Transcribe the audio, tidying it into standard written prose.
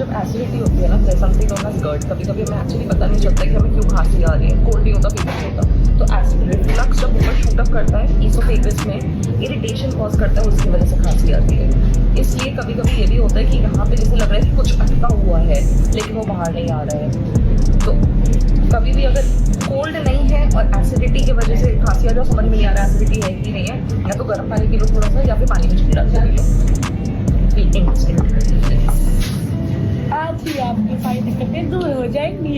जब एसिडिटी होती है ना, समथिंग ऑन द गट, कभी कभी हमें एक्चुअली पता नहीं चलता कि हमें क्यों खांसी आ रही है, कोल्ड नहीं होता, फीवर नहीं होता, तो एसिड रिफ्लक्स जब ऊपर शूट अप करता है ईसोफेगस में, इरिटेशन कॉज करता है, उसकी वजह से खांसी आती है। इसलिए कभी कभी ये भी होता है कि यहाँ पे जैसे लग रहा है कि कुछ अटका हुआ है लेकिन वो बाहर नहीं आ रहा है। तो कभी भी अगर कोल्ड नहीं है और एसिडिटी की वजह से खांसी आ जाए, समझ में नहीं आ रहा एसिडिटी है कि नहीं है, या तो गर्म पानी पी लो थोड़ा सा, या फिर पानी में छिड़का के पी लो। आज ही आपकी सारी दिक्कतें दूर हो जाएंगी।